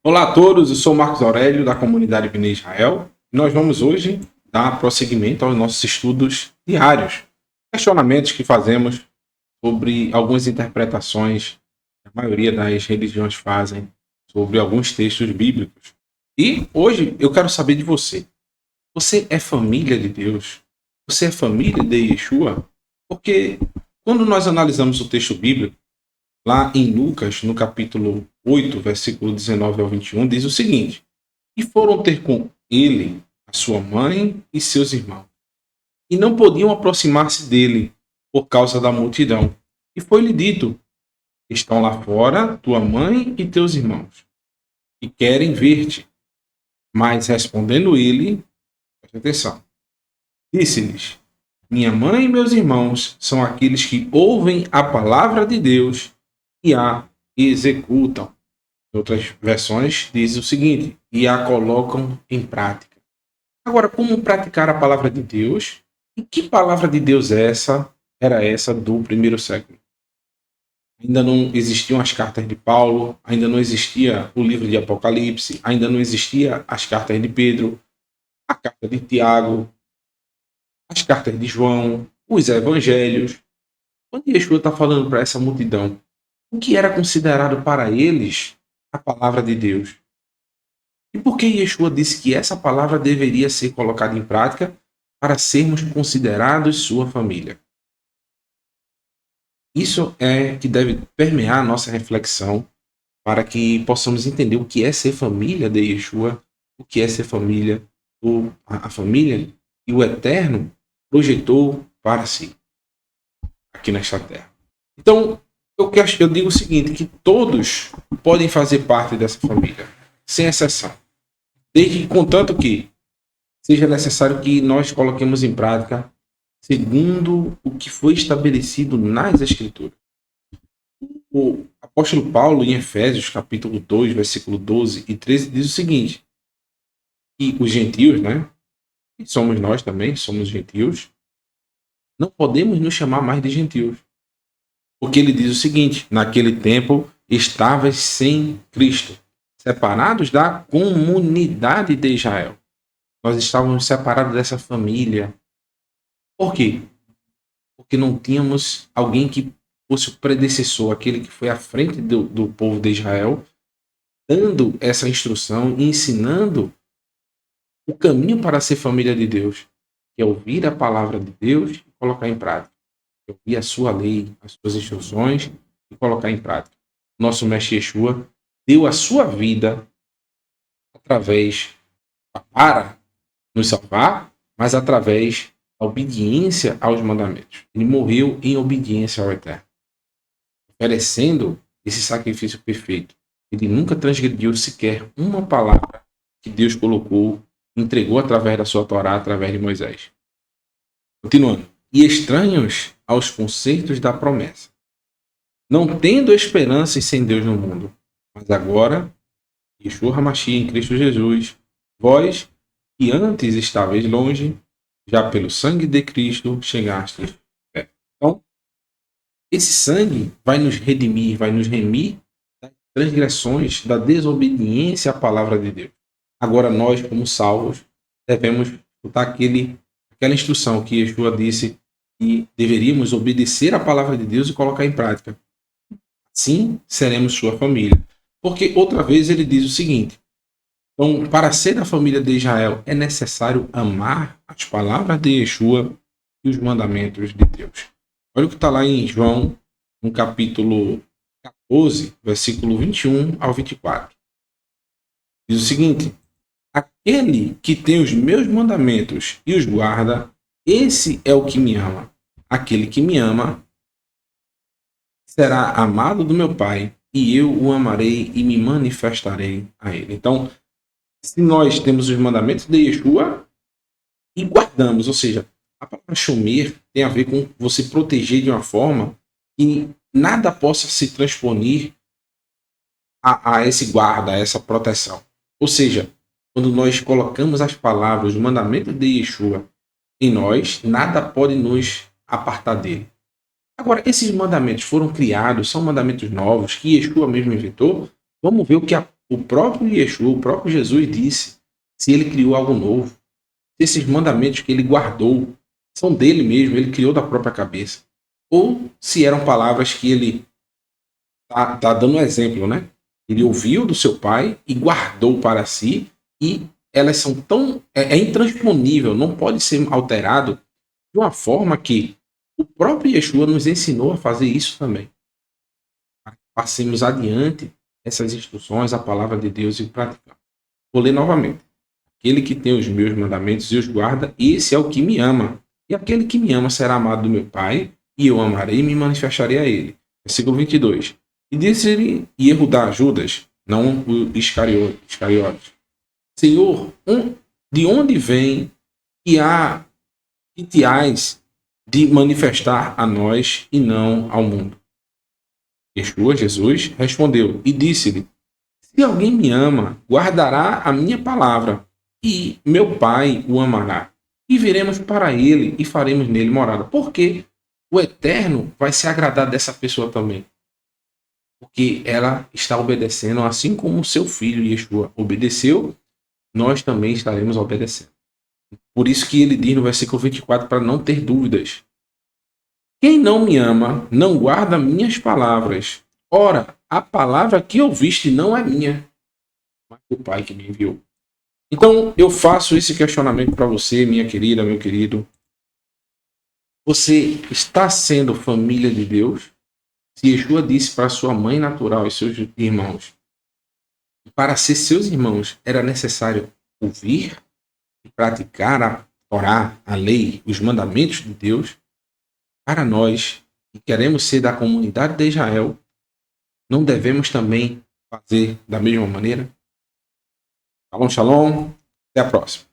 Olá a todos, eu sou Marcos Aurélio da comunidade Bnei Israel. Nós vamos hoje dar prosseguimento aos nossos estudos diários, questionamentos que fazemos sobre algumas interpretações que a maioria das religiões fazem sobre alguns textos bíblicos. E hoje eu quero saber de você. Você é família de Deus? Você é família de Yeshua? Porque quando nós analisamos o texto bíblico, lá em Lucas, no capítulo 8, versículo 19 ao 21, diz o seguinte: E foram ter com ele a sua mãe e seus irmãos, e não podiam aproximar-se dele por causa da multidão. E foi-lhe dito: Estão lá fora tua mãe e teus irmãos, e querem ver-te. Mas respondendo ele, preste atenção, disse-lhes: Minha mãe e meus irmãos são aqueles que ouvem a palavra de Deus e a executam. Em outras versões diz o seguinte: e a colocam em prática. Agora, como praticar a palavra de Deus? E que palavra de Deus era essa do primeiro século? Ainda não existiam as cartas de Paulo, ainda não existia o livro de Apocalipse, ainda não existia as cartas de Pedro, a carta de Tiago, as cartas de João, os evangelhos. Quando Yeshua está falando para essa multidão, o que era considerado para eles a palavra de Deus? E por que Yeshua disse que essa palavra deveria ser colocada em prática para sermos considerados sua família? Isso é que deve permear a nossa reflexão para que possamos entender o que é ser família de Yeshua, o que é ser família, a família e o Eterno projetou para si, aqui nesta terra. Então, eu digo o seguinte, que todos podem fazer parte dessa família, sem exceção. Desde, contanto que seja necessário que nós coloquemos em prática segundo o que foi estabelecido nas Escrituras. O apóstolo Paulo, em Efésios, capítulo 2, versículo 12 e 13, diz o seguinte, que os gentios, né, e somos nós também, somos gentios, não podemos nos chamar mais de gentios. Porque ele diz o seguinte: naquele tempo estavas sem Cristo, separados da comunidade de Israel. Nós estávamos separados dessa família. Por quê? Porque não tínhamos alguém que fosse o predecessor, aquele que foi à frente do povo de Israel, dando essa instrução e ensinando o caminho para ser família de Deus, que é ouvir a palavra de Deus e colocar em prática. Ouvir a sua lei, as suas instruções e colocar em prática. Nosso mestre Yeshua deu a sua vida para nos salvar, mas através da obediência aos mandamentos. Ele morreu em obediência ao Eterno, oferecendo esse sacrifício perfeito. Ele nunca transgrediu sequer uma palavra que Deus colocou, entregou através da sua Torá, através de Moisés. Continuando. E estranhos aos conceitos da promessa, não tendo esperança sem Deus no mundo, mas agora, Yeshua HaMashiach em Cristo Jesus, vós que antes estáveis longe, já pelo sangue de Cristo chegastes perto. Então, esse sangue vai nos redimir, vai nos remir das transgressões, da desobediência à palavra de Deus. Agora nós, como salvos, devemos escutar aquela instrução que Yeshua disse e deveríamos obedecer a palavra de Deus e colocar em prática. Assim seremos sua família. Porque outra vez ele diz o seguinte: então, para ser da família de Israel, é necessário amar as palavras de Yeshua e os mandamentos de Deus. Olha o que está lá em João, no capítulo 14, versículo 21 ao 24. Diz o seguinte: aquele que tem os meus mandamentos e os guarda, esse é o que me ama. Aquele que me ama será amado do meu Pai, e eu o amarei e me manifestarei a ele. Então, se nós temos os mandamentos de Yeshua e guardamos, ou seja, a palavra shomer tem a ver com você proteger de uma forma que nada possa se transponir a esse guarda, a essa proteção. Ou seja, quando nós colocamos as palavras, os mandamentos de Yeshua em nós, nada pode nos apartar dele. Agora, esses mandamentos foram criados, são mandamentos novos que Yeshua mesmo inventou. Vamos ver o que o próprio Yeshua, o próprio Jesus disse, se ele criou algo novo. Se esses mandamentos que ele guardou são dele mesmo, ele criou da própria cabeça. Ou se eram palavras que ele tá dando um exemplo, né? Ele ouviu do seu pai e guardou para si, e elas são tão... É intransponível, não pode ser alterado de uma forma que o próprio Yeshua nos ensinou a fazer isso também. Passemos adiante essas instruções, a palavra de Deus e praticamos. Vou ler novamente. Aquele que tem os meus mandamentos e os guarda, esse é o que me ama. E aquele que me ama será amado do meu Pai, e eu amarei e me manifestarei a ele. Versículo 22. E disse-lhe Yehudá, Judas, não o Iscariotes: Senhor, de onde vem que te hás de manifestar a nós e não ao mundo? Yeshua, Jesus, respondeu e disse-lhe: Se alguém me ama, guardará a minha palavra, e meu Pai o amará. E viremos para ele e faremos nele morada. Porque o Eterno vai se agradar dessa pessoa também. Porque ela está obedecendo, assim como o seu filho Yeshua obedeceu, nós também estaremos obedecendo. Por isso que ele diz no versículo 24, para não ter dúvidas: quem não me ama, não guarda minhas palavras. Ora, a palavra que ouviste não é minha, mas do Pai que me enviou. Então, eu faço esse questionamento para você, minha querida, meu querido. Você está sendo família de Deus? Se Yeshua disse para sua mãe natural e seus irmãos, para ser seus irmãos era necessário ouvir e praticar a Torá, a lei, os mandamentos de Deus, para nós que queremos ser da comunidade de Israel, não devemos também fazer da mesma maneira? Shalom, shalom. Até a próxima.